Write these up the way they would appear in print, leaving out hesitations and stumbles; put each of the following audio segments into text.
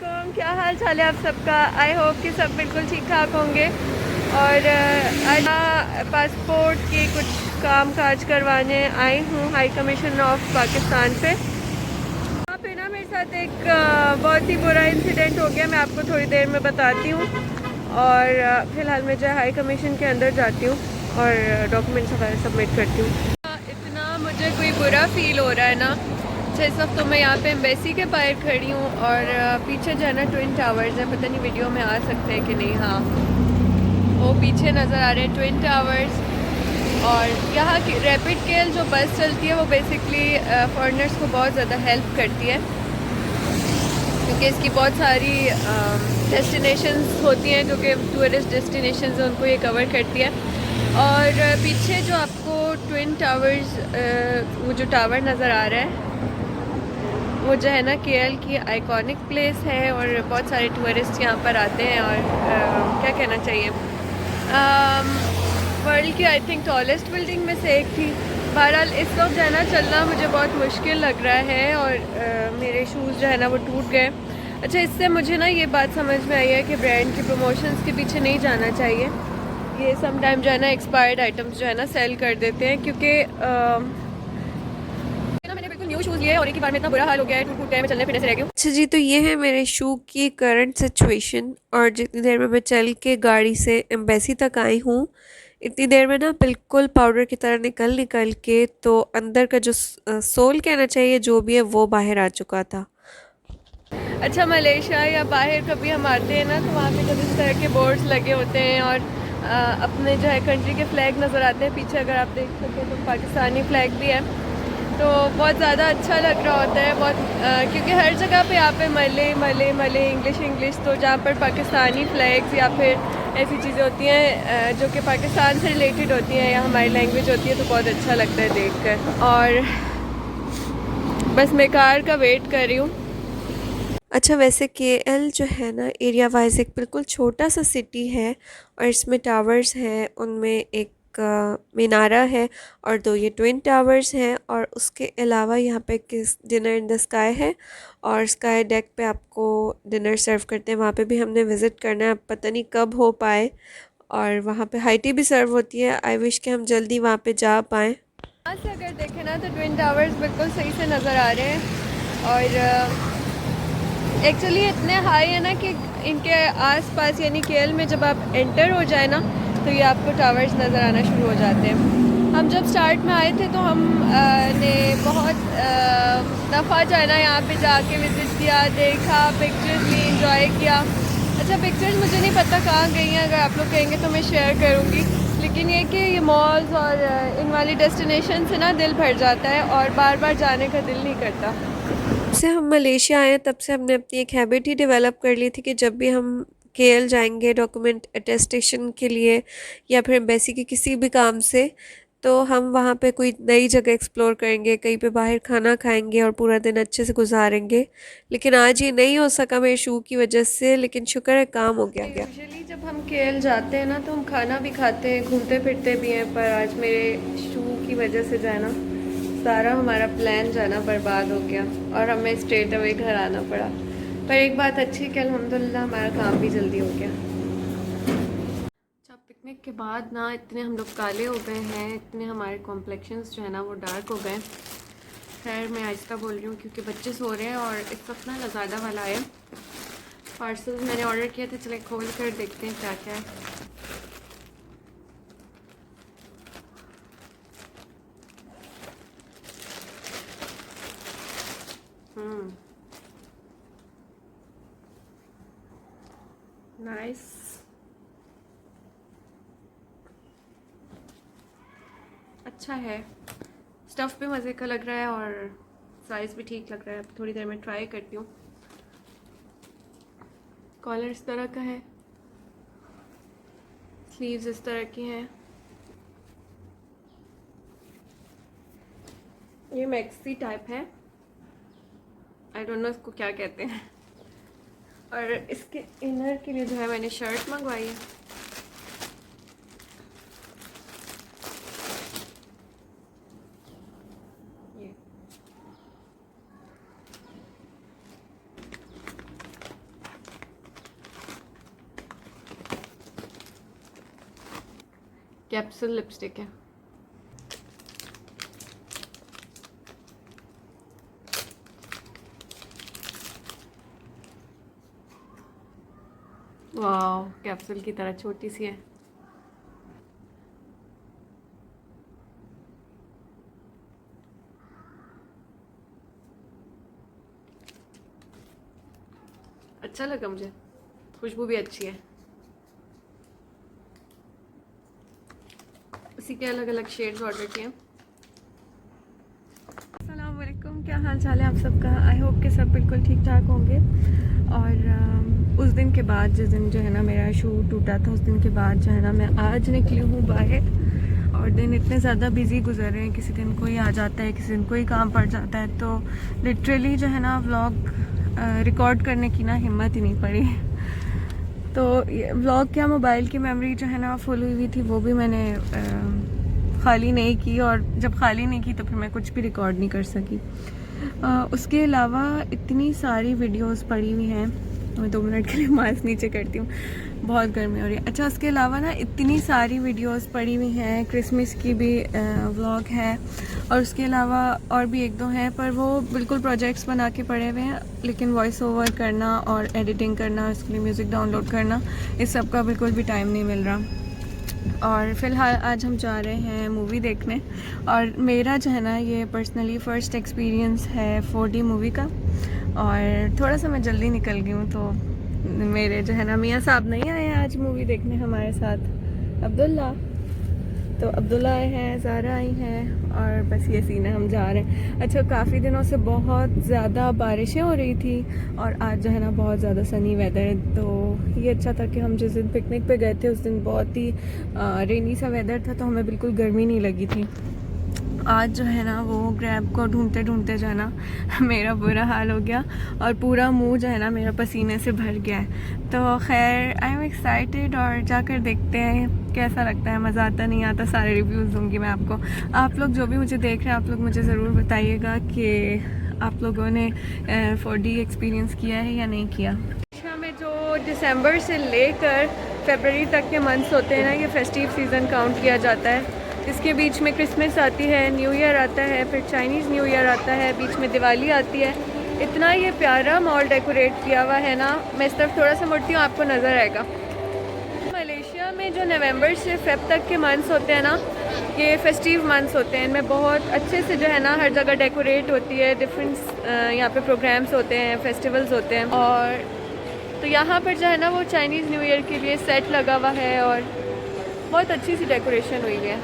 वालेकुम, क्या हाल चाल है आप सबका। आई होप कि सब बिल्कुल ठीक ठाक होंगे। और आज पासपोर्ट के कुछ काम काज करवाने आई हूँ हाई कमीशन ऑफ पाकिस्तान पे। वहाँ पे ना मेरे साथ एक बहुत ही बुरा इंसिडेंट हो गया। मैं आपको थोड़ी देर में बताती हूँ। और फ़िलहाल मैं जो है हाई कमीशन के अंदर जाती हूँ और डॉक्यूमेंट्स वगैरह सबमिट करती हूँ। इतना मुझे कोई बुरा फील हो रहा है ना। इस वक्त तो मैं यहाँ पे एम्बेसी के बाहर खड़ी हूँ और पीछे जो है ना ट्विन टावर्स है। पता नहीं वीडियो में आ सकते हैं कि नहीं। हाँ, वो पीछे नज़र आ रहे हैं ट्विन टावर्स। और यहाँ की रैपिड केल जो बस चलती है वो बेसिकली फॉरेनर्स को बहुत ज़्यादा हेल्प करती है, क्योंकि इसकी बहुत सारी डेस्टिनेशंस होती हैं जो कि टूरिस्ट डेस्टिनेशंस हैं, उनको ये कवर करती है। और पीछे जो आपको ट्विन टावर्स वो जो टावर नज़र आ रहा है वो जो है ना केएल की आइकॉनिक प्लेस है और बहुत सारे टूरिस्ट यहाँ पर आते हैं। और क्या कहना चाहिए, वर्ल्ड की आई थिंक टॉलेस्ट बिल्डिंग में से एक थी। बहरहाल इस वक्त जो है ना चलना मुझे बहुत मुश्किल लग रहा है और मेरे शूज़ जो है ना वो टूट गए। अच्छा, इससे मुझे ना ये बात समझ में आई है कि ब्रांड के प्रमोशंस के पीछे नहीं जाना चाहिए। ये सम टाइम जो है ना एक्सपायर्ड आइटम्स जो है ना सेल कर देते हैं, क्योंकि मैंने बिल्कुल न्यू शूज़ लिए और एक ही बार में इतना बुरा हाल हो गया है, टूट गया है, मैं चलने फिरने से रह गई हूँ। अच्छा जी, तो ये है मेरे शू की करंट सिचुएशन। और जितनी देर में मैं चल के गाड़ी से एम्बेसी तक आई हूँ, इतनी देर में ना बिल्कुल पाउडर की तरह निकल निकल के तो अंदर का जो सोल कहना चाहिए जो भी है वो बाहर आ चुका था। अच्छा, मलेशिया या बाहर कभी हम आते हैं ना तो वहाँ पे जब इस तरह के बोर्ड्स लगे होते हैं और अपने जो है कंट्री के फ्लैग नज़र आते हैं पीछे, अगर आप देख सकें तो पाकिस्तानी फ्लैग भी है, तो बहुत ज़्यादा अच्छा लग रहा होता है। बहुत क्योंकि हर जगह पे यहाँ पे मले मले मले इंग्लिश इंग्लिश, तो जहाँ पर पाकिस्तानी फ्लैग्स या फिर ऐसी चीज़ें होती हैं जो कि पाकिस्तान से रिलेटेड होती हैं या हमारी लैंग्वेज होती है, तो बहुत अच्छा लगता है देख कर। और बस मैं कार का वेट कर रही हूँ। अच्छा, वैसे केएल जो है ना एरिया वाइज एक बिल्कुल छोटा सा सिटी है और इसमें टावर्स हैं, उनमें एक मीनारा है और दो ये ट्विन टावर्स हैं। और उसके अलावा यहाँ पे किस डिनर इन द स्काई है और स्काई डेक पे आपको डिनर सर्व करते हैं। वहाँ पे भी हमने विज़िट करना है, अब पता नहीं कब हो पाए। और वहाँ पे हाई टी भी सर्व होती है। आई विश कि हम जल्दी वहाँ पे जा पाएँ। यहाँ से अगर देखें ना तो ट्विन टावर्स बिल्कुल सही से नज़र आ रहे हैं। और एक्चुअली इतने हाई है ना कि इनके आसपास यानी केएल में जब आप एंटर हो जाए ना तो ये आपको टावर्स नज़र आना शुरू हो जाते हैं। हम जब स्टार्ट में आए थे तो हम ने बहुत दफ़ा जो है ना यहाँ पे जाके विज़िट किया, देखा, पिक्चर्स ली, इंजॉय किया। अच्छा, पिक्चर्स मुझे नहीं पता कहाँ गई हैं, अगर आप लोग कहेंगे तो मैं शेयर करूँगी। लेकिन ये कि ये मॉल्स और इन वाली डेस्टिनेशन से ना दिल भर जाता है और बार बार जाने का दिल नहीं करता। जब से हम मलेशिया आए तब से हमने अपनी एक हैबिट ही डेवलप कर ली थी कि जब भी हम केएल जाएंगे डॉक्यूमेंट अटेस्टेशन के लिए या फिर एम्बेसी के किसी भी काम से, तो हम वहाँ पे कोई नई जगह एक्सप्लोर करेंगे, कहीं पे बाहर खाना खाएंगे और पूरा दिन अच्छे से गुजारेंगे। लेकिन आज ये नहीं हो सका मेरे शू की वजह से, लेकिन शुक्र है काम हो गया। यूजुअली जब हम केएल जाते हैं ना तो हम खाना भी खाते हैं, घूमते फिरते भी हैं, पर आज मेरे शू की वजह से जो है ना सारा हमारा प्लान जाना बर्बाद हो गया और हमें स्ट्रेट अवे घर आना पड़ा। पर एक बात अच्छी कि अल्हम्दुलिल्लाह हमारा काम भी जल्दी हो गया। अच्छा, पिकनिक के बाद ना इतने हम लोग काले हो गए हैं, इतने हमारे कॉम्प्लेक्शंस जो है ना वो डार्क हो गए। खैर मैं आहिस्ता बोल रही हूँ क्योंकि बच्चे सो रहे हैं और इस वक्त ना लज़ादा वाला है। पार्सल्स मैंने ऑर्डर किए थे, चले खोल कर देखते हैं क्या क्या है। नाइस। अच्छा है, स्टफ़ भी मज़े का लग रहा है और साइज़ भी ठीक लग रहा है। अब थोड़ी देर में ट्राई करती हूँ। कॉलर इस तरह का है, स्लीव्स इस तरह की हैं। ये मैक्सी टाइप है, आई डोंट नो इसको क्या कहते हैं। और इसके इनर के लिए जो है मैंने शर्ट मंगवाई है। ये कैप्सूल लिपस्टिक है। वाह, कैप्सूल की तरह छोटी सी है। अच्छा लगा मुझे, खुशबू भी अच्छी है। उसी के अलग अलग शेड्स ऑर्डर किए। अस्सलाम वालेकुम, क्या हाल चाल है आप सबका। आई होप कि सब बिल्कुल ठीक ठाक होंगे। और उस दिन के बाद, जिस दिन जो है ना मेरा शू टूटा था, उस दिन के बाद जो है ना मैं आज निकली हूँ बाहर। और दिन इतने ज़्यादा बिज़ी गुजर रहे हैं, किसी दिन कोई आ जाता है, किसी दिन कोई काम पड़ जाता है, तो लिटरली जो है ना व्लॉग रिकॉर्ड करने की ना हिम्मत ही नहीं पड़ी। तो व्लॉग क्या, मोबाइल की मेमोरी जो है ना फुल हुई थी, वो भी मैंने ख़ाली नहीं की। और जब ख़ाली नहीं की तो फिर मैं कुछ भी रिकॉर्ड नहीं कर सकी। उसके अलावा इतनी सारी वीडियोस पड़ी हुई हैं। मैं 2 मिनट के लिए मास्क नीचे करती हूँ, बहुत गर्मी हो रही है। अच्छा, उसके अलावा ना इतनी सारी वीडियोस पड़ी हुई हैं। क्रिसमस की भी व्लॉग है, और उसके अलावा और भी 1-2 हैं, पर वो बिल्कुल प्रोजेक्ट्स बना के पड़े हुए हैं। लेकिन वॉइस ओवर करना और एडिटिंग करना, उसके लिए म्यूज़िक डाउनलोड करना, इस सब का बिल्कुल भी टाइम नहीं मिल रहा। और फ़िलहाल आज हम जा रहे हैं मूवी देखने। और मेरा जो है ना ये पर्सनली फ़र्स्ट एक्सपीरियंस है 4D मूवी का। और थोड़ा सा मैं जल्दी निकल गई हूँ, तो मेरे जो है ना मियाँ साहब नहीं आए आज मूवी देखने हमारे साथ। अब्दुल्ला तो अब्दुल्ला आए हैं, ज़ारा आई हैं, और बस ये सीन है, हम जा रहे हैं। अच्छा, काफ़ी दिनों से बहुत ज़्यादा बारिशें हो रही थी, और आज जो है ना बहुत ज़्यादा सनी वेदर है। तो ये अच्छा था कि हम जिस दिन पिकनिक पे गए थे उस दिन बहुत ही रेनी सा वेदर था, तो हमें बिल्कुल गर्मी नहीं लगी थी। आज जो है ना वो ग्रैब को ढूंढते ढूंढते जो है ना मेरा बुरा हाल हो गया, और पूरा मुंह जो है ना मेरा पसीने से भर गया है। तो खैर, आई एम एक्साइटेड, और जाकर देखते हैं कैसा लगता है, मज़ा आता नहीं आता, सारे रिव्यूज़ दूंगी मैं आपको। आप लोग जो भी मुझे देख रहे हैं, आप लोग मुझे ज़रूर बताइएगा कि आप लोगों ने 4D एक्सपीरियंस किया है या नहीं किया। एशिया में जो दिसंबर से लेकर फरवरी तक के मंथ्स होते हैं ना, ये फेस्टिव सीज़न काउंट किया जाता है। इसके बीच में क्रिसमस आती है, न्यू ईयर आता है, फिर चाइनीज़ न्यू ईयर आता है, बीच में दिवाली आती है। इतना ये प्यारा मॉल डेकोरेट किया हुआ है ना। मैं इस तरफ थोड़ा सा मुड़ती हूँ, आपको नज़र आएगा। मलेशिया में जो नवंबर से फेब तक के मंथ्स होते हैं ना, ये फेस्टिव मंथ्स होते हैं। इनमें बहुत अच्छे से जो है ना हर जगह डेकोरेट होती है, डिफरेंट यहाँ पे प्रोग्राम्स होते हैं, फेस्टिवल्स होते हैं। और तो यहाँ पर जो है ना वो चाइनीज़ न्यू ईयर के लिए सेट लगा हुआ है, और बहुत अच्छी सी डेकोरेशन हुई है।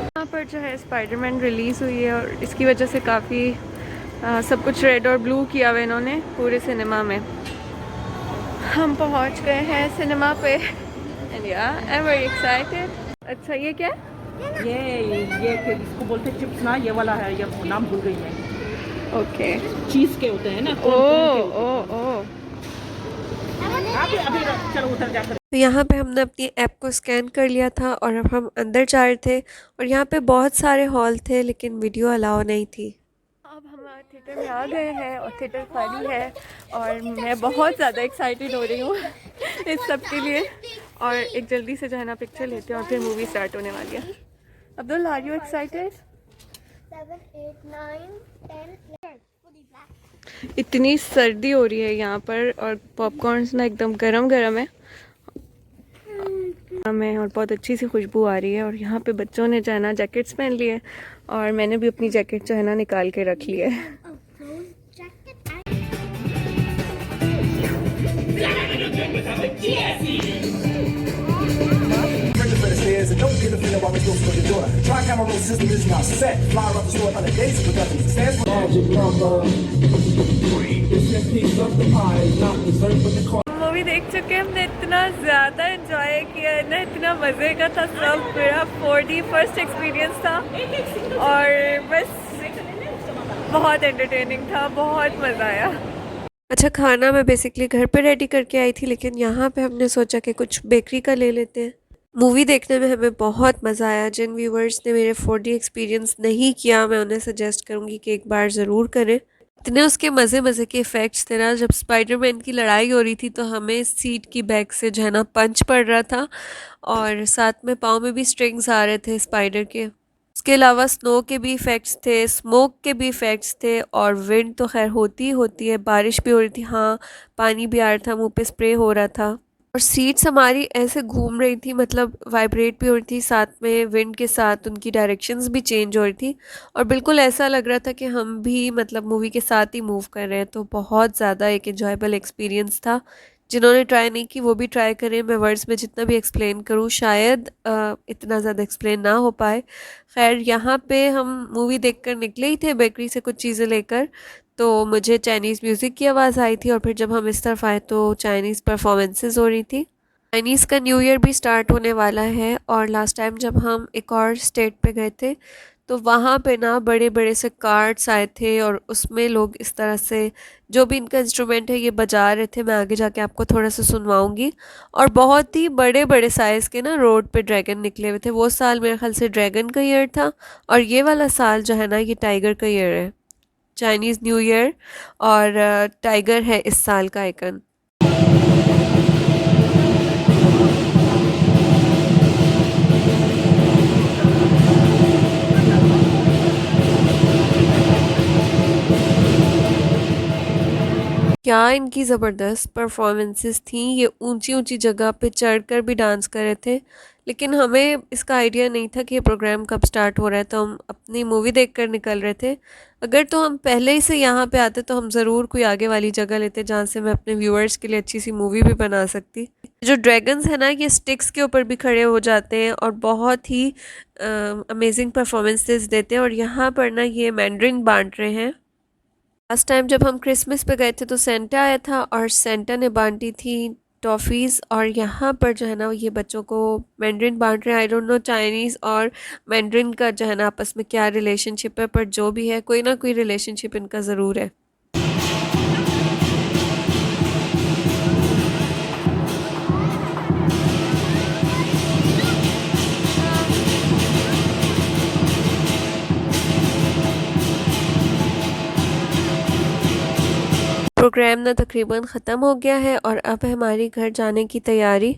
यहाँ पर जो है स्पाइडरमैन रिलीज़ हुई है, और इसकी वजह से काफ़ी सब कुछ रेड और ब्लू किया हुआ इन्होंने पूरे सिनेमा में। हम पहुँच गए हैं सिनेमा पे, एंड या आई एम वेरी एक्साइटेड। अच्छा, ये क्या है? ये इसको बोलते हैं चिप्स ना, ये वाला है, ये नाम भूल गई मैं। ओके, चीज़ के होते हैं ना। ओ अभी चलो उधर जाकर। तो यहाँ पे हमने अपनी ऐप को स्कैन कर लिया था, और अब हम अंदर जा रहे थे। और यहाँ पे बहुत सारे हॉल थे, लेकिन वीडियो अलाउ नहीं थी। अब हम थिएटर में आ गए हैं, और थिएटर खाली है, और मैं बहुत ज़्यादा एक्साइटेड हो रही हूँ इस सब के लिए। और एक जल्दी से जो है ना पिक्चर लेते हैं, और फिर मूवी स्टार्ट होने वाली है। Abdul, are you excited? 7, 8, 9, 10. इतनी सर्दी हो रही है यहाँ पर, और पॉपकॉर्न्स ना एकदम गरम गरम है हमें, और बहुत अच्छी सी खुशबू आ रही है। और यहाँ पे बच्चों ने जो है ना जैकेट्स पहन लिए, और मैंने भी अपनी जैकेट जो है ना निकाल के रख ली है। मूवी देख चुके हैं हमने, इतना ज़्यादा एंजॉय किया है ना, इतना मज़े का था सब। मेरा 4D फर्स्ट एक्सपीरियंस था, और बस बहुत एंटरटेनिंग था, बहुत मज़ा आया। अच्छा, खाना मैं बेसिकली घर पे रेडी करके आई थी, लेकिन यहाँ पे हमने सोचा कि कुछ बेकरी का ले लेते हैं। मूवी देखने में हमें बहुत मज़ा आया। जिन व्यूवर्स ने मेरे 4D एक्सपीरियंस नहीं किया, मैं उन्हें सजेस्ट करूँगी कि एक बार ज़रूर करें। इतने उसके मज़े मज़े के इफ़ेक्ट्स थे ना, जब स्पाइडरमैन की लड़ाई हो रही थी तो हमें सीट की बैक से जो है ना पंच पड़ रहा था, और साथ में पाँव में भी स्ट्रिंग्स आ रहे थे स्पाइडर के। उसके अलावा स्नो के भी इफ़ेक्ट्स थे, स्मोक के भी इफ़ेक्ट्स थे, और विंड तो खैर होती ही होती है, बारिश भी हो रही थी, हाँ पानी भी आ रहा था, मुंह पे स्प्रे हो रहा था। और सीट्स हमारी ऐसे घूम रही थी, मतलब वाइब्रेट भी हो रही थी, साथ में विंड के साथ उनकी डायरेक्शंस भी चेंज हो रही थी, और बिल्कुल ऐसा लग रहा था कि हम भी मतलब मूवी के साथ ही मूव कर रहे हैं। तो बहुत ज़्यादा एक एंजॉयबल एक्सपीरियंस था। जिन्होंने ट्राई नहीं की वो भी ट्राई करें। मैं वर्ड्स में जितना भी एक्सप्लेन करूँ शायद इतना ज़्यादा एक्सप्लेन ना हो पाए। खैर यहाँ पे हम मूवी देखकर निकले ही थे बेकरी से कुछ चीज़ें लेकर, तो मुझे चाइनीज़ म्यूज़िक की आवाज़ आई थी, और फिर जब हम इस तरफ आए तो चाइनीज़ परफॉर्मेंसेस हो रही थी। चाइनीज़ का न्यू ईयर भी स्टार्ट होने वाला है, और लास्ट टाइम जब हम एक और स्टेट पे गए थे तो वहाँ पे ना बड़े बड़े से कार्ड्स आए थे, और उसमें लोग इस तरह से जो भी इनका इंस्ट्रूमेंट है ये बजा रहे थे। मैं आगे जाके आपको थोड़ा सा सुनवाऊंगी। और बहुत ही बड़े बड़े साइज़ के ना रोड पे ड्रैगन निकले हुए थे। वो साल मेरे ख्याल से ड्रैगन का ईयर था, और ये वाला साल जो है ना ये टाइगर का ईयर है। चाइनीज़ न्यू ईयर, और टाइगर है इस साल का आइकन। क्या इनकी ज़बरदस्त परफॉर्मेंसेस थी। ये ऊंची ऊंची जगह पे चढ़कर भी डांस कर रहे थे, लेकिन हमें इसका आइडिया नहीं था कि ये प्रोग्राम कब स्टार्ट हो रहा है, तो हम अपनी मूवी देखकर निकल रहे थे। अगर तो हम पहले ही से यहाँ पे आते तो हम ज़रूर कोई आगे वाली जगह लेते जहाँ से मैं अपने व्यूअर्स के लिए अच्छी सी मूवी भी बना सकती। जो ड्रैगन्स है ना ये स्टिक्स के ऊपर भी खड़े हो जाते हैं, और बहुत ही अमेजिंग परफॉर्मेंसेस देते हैं। और यहाँ पर ना ये मैंड्रिन बांट रहे हैं। लास्ट टाइम जब हम क्रिसमस पे गए थे तो सेंटा आया था, और सेंटा ने बांटी थी टॉफ़ीज़, और यहाँ पर जो है ना ये बच्चों को मैंड्रिन बांट रहे हैं। आई डोंट नो चाइनीज़ और मैंड्रिन का जो है ना आपस में क्या रिलेशनशिप है, पर जो भी है कोई ना कोई रिलेशनशिप इनका ज़रूर है। प्रोग्राम ना तकरीबन ख़त्म हो गया है, और अब है हमारी घर जाने की तैयारी।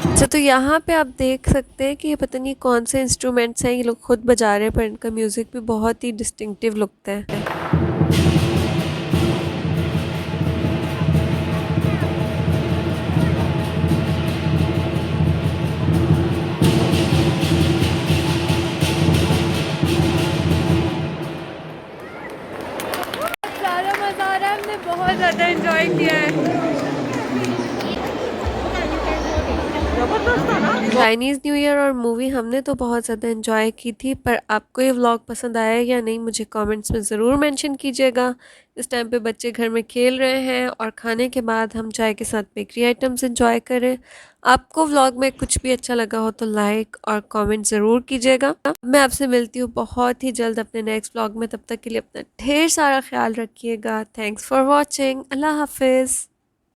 अच्छा, तो यहाँ पे आप देख सकते हैं कि ये पता नहीं कौन से इंस्ट्रूमेंट्स हैं, ये लोग खुद बजा रहे हैं, पर इनका म्यूज़िक भी बहुत ही डिस्टिंक्टिव लगता है। ज़्यादा मज़ा आ रहा है, हमने बहुत ज़्यादा एंजॉय किया है। जबरदस्त था ना। चाइनीज़ न्यू ईयर और मूवी हमने तो बहुत ज़्यादा एंजॉय की थी, पर आपको ये व्लॉग पसंद आया या नहीं मुझे कमेंट्स में ज़रूर मेंशन कीजिएगा। इस टाइम पे बच्चे घर में खेल रहे हैं, और खाने के बाद हम चाय के साथ बेकरी आइटम्स एंजॉय करें। आपको व्लॉग में कुछ भी अच्छा लगा हो तो लाइक और कमेंट ज़रूर कीजिएगा। मैं आपसे मिलती हूँ बहुत ही जल्द अपने नेक्स्ट व्लॉग में। तब तक के लिए अपना ढेर सारा ख्याल रखिएगा। Thanks for watching. अल्लाह हाफिज़।